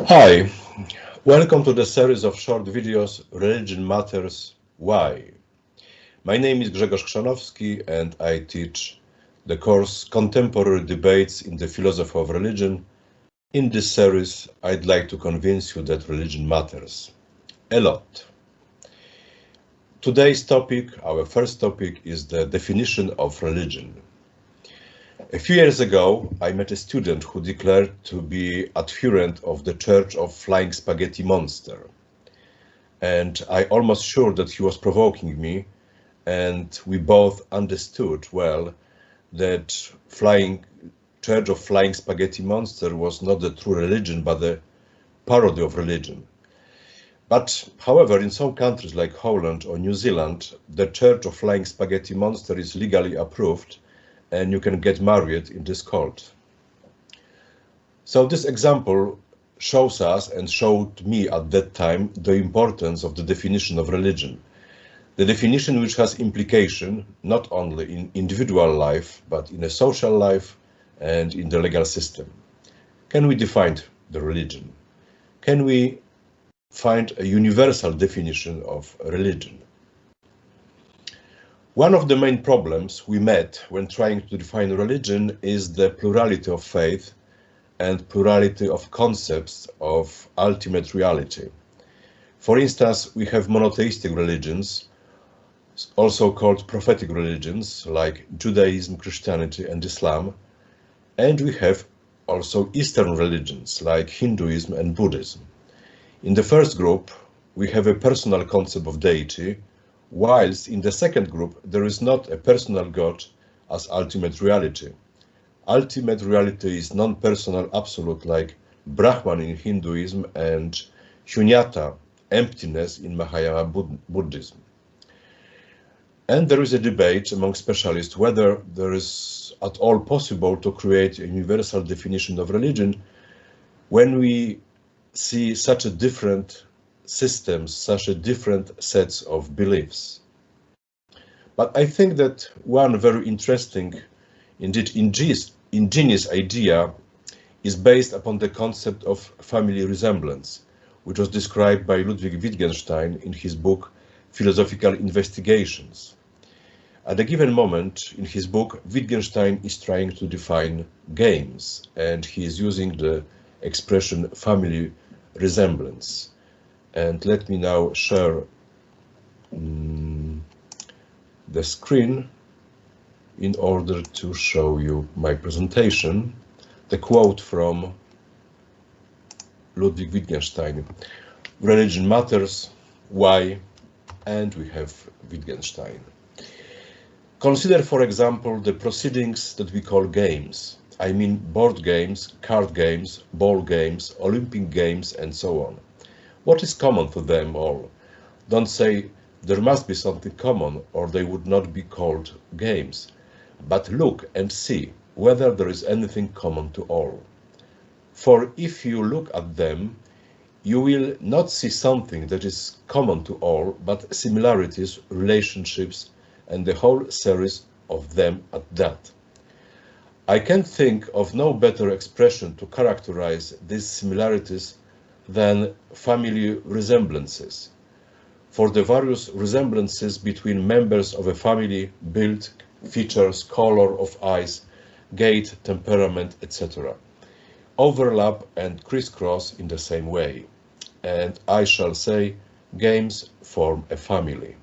Hi, welcome to the series of short videos Religion Matters Why? My name is Chrzanowski and I teach the course Contemporary Debates in the Philosophy of Religion. In this series, I'd like to convince you that religion matters a lot. Today's topic, our first topic, is the definition of religion. A few years ago, I met a student who declared to be adherent of the Church of Flying Spaghetti Monster. And I almost sure that he was provoking me, and we both understood well that Church of Flying Spaghetti Monster was not the true religion, but a parody of religion. But, however, in some countries like Holland or New Zealand, the Church of Flying Spaghetti Monster is legally approved, and you can get married in this cult. So this example shows us and showed me at that time the importance of the definition of religion. The definition which has implication not only in individual life, but in a social life and in the legal system. Can we define the religion? Can we find a universal definition of religion? One of the main problems we met when trying to define religion is the plurality of faith and plurality of concepts of ultimate reality. For instance, we have monotheistic religions, also called prophetic religions, like Judaism, Christianity, and Islam, and we have also Eastern religions, like Hinduism and Buddhism. In the first group, we have a personal concept of deity, whilst in the second group, there is not a personal God as ultimate reality. Ultimate reality is non-personal absolute, like Brahman in Hinduism and Shunyata, emptiness, in Mahayana Buddhism. And there is a debate among specialists whether there is at all possible to create a universal definition of religion when we see such a different systems, such a different sets of beliefs. But I think that one very interesting, indeed ingenious idea is based upon the concept of family resemblance, which was described by Ludwig Wittgenstein in his book Philosophical Investigations. At a given moment in his book, Wittgenstein is trying to define games, and he is using the expression family resemblance. And let me now share the screen in order to show you my presentation. The quote from Ludwig Wittgenstein: religion matters, why? And we have Wittgenstein. Consider, for example, the proceedings that we call games. I mean board games, card games, ball games, Olympic games, and so on. What is common to them all? Don't say there must be something common or they would not be called games, but look and see whether there is anything common to all. For if you look at them, you will not see something that is common to all, but similarities, relationships, and the whole series of them at that. I can think of no better expression to characterize these similarities than family resemblances. For the various resemblances between members of a family, build, features, color of eyes, gait, temperament, etc., overlap and crisscross in the same way. And I shall say, games form a family.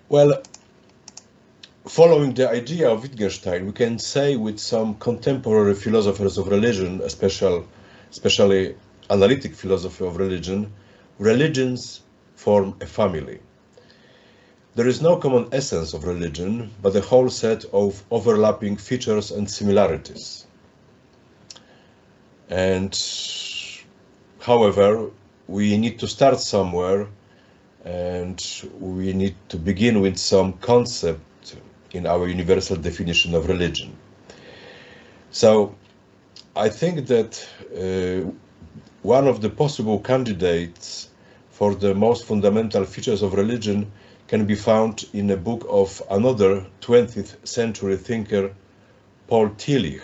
Well, following the idea of Wittgenstein, we can say with some contemporary philosophers of religion, especially analytic philosophy of religion, religions form a family. There is no common essence of religion, but a whole set of overlapping features and similarities. And, however, we need to start somewhere, and we need to begin with some concept in our universal definition of religion. So I think that one of the possible candidates for the most fundamental features of religion can be found in a book of another 20th century thinker, Paul Tillich.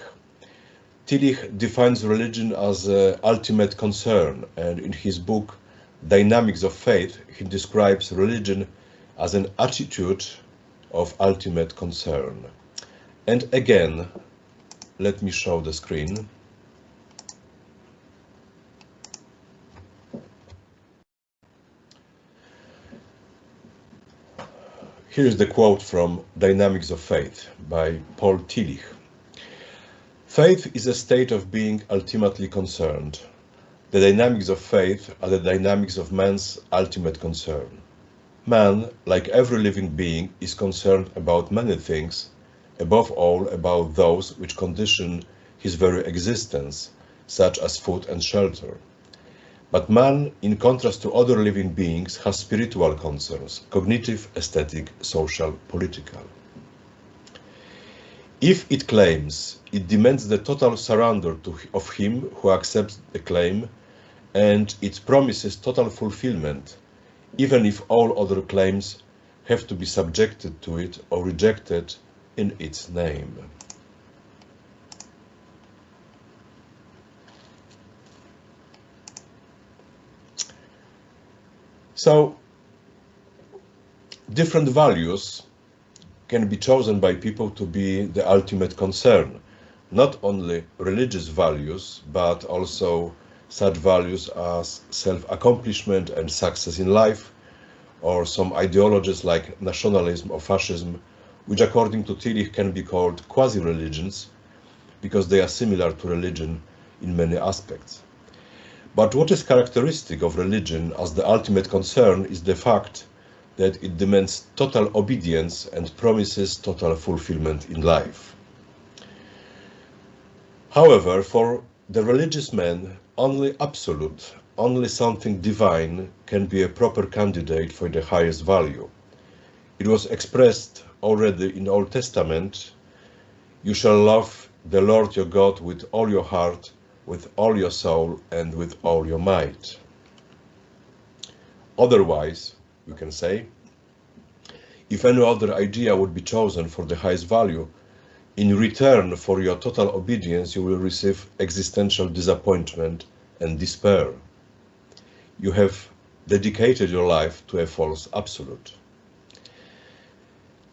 Tillich defines religion as an ultimate concern, and in his book Dynamics of Faith, he describes religion as an attitude of ultimate concern. And again, let me show the screen. Here is the quote from Dynamics of Faith by Paul Tillich. Faith is a state of being ultimately concerned. The dynamics of faith are the dynamics of man's ultimate concern. Man, like every living being, is concerned about many things, above all about those which condition his very existence, such as food and shelter. But man, in contrast to other living beings, has spiritual concerns, cognitive, aesthetic, social, political. If it claims, it demands the total surrender of him who accepts the claim, and it promises total fulfillment, even if all other claims have to be subjected to it or rejected in its name. So, different values can be chosen by people to be the ultimate concern, not only religious values, but also such values as self-accomplishment and success in life, or some ideologies like nationalism or fascism, which according to Tillich can be called quasi-religions, because they are similar to religion in many aspects. But what is characteristic of religion as the ultimate concern is the fact that it demands total obedience and promises total fulfillment in life. However, for the religious man, only absolute, only something divine can be a proper candidate for the highest value. It was expressed already in Old Testament, "You shall love the Lord your God with all your heart, with all your soul, and with all your might." Otherwise, you can say, if any other idea would be chosen for the highest value, in return for your total obedience, you will receive existential disappointment and despair. You have dedicated your life to a false absolute.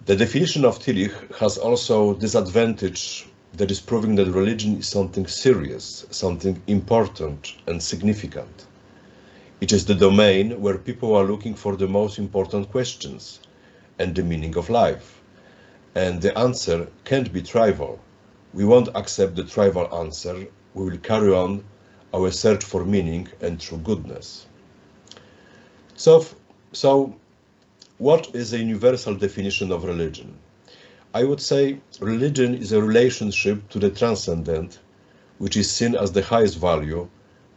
The definition of Tillich has also this advantage that is proving that religion is something serious, something important and significant. It is the domain where people are looking for the most important questions and the meaning of life. And the answer can't be trivial. We won't accept the trivial answer. We will carry on our search for meaning and true goodness. So what is a universal definition of religion? I would say religion is a relationship to the transcendent, which is seen as the highest value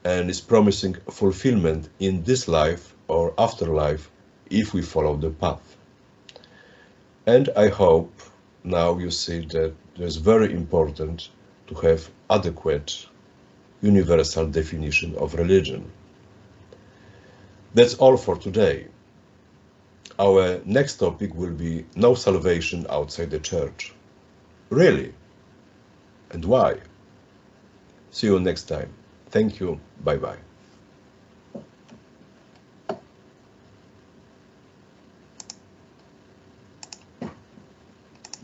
and is promising fulfillment in this life or afterlife if we follow the path. And I hope now you see that it is very important to have adequate universal definition of religion. That's all for today. Our next topic will be no salvation outside the church. Really? And why? See you next time. Thank you. Bye-bye.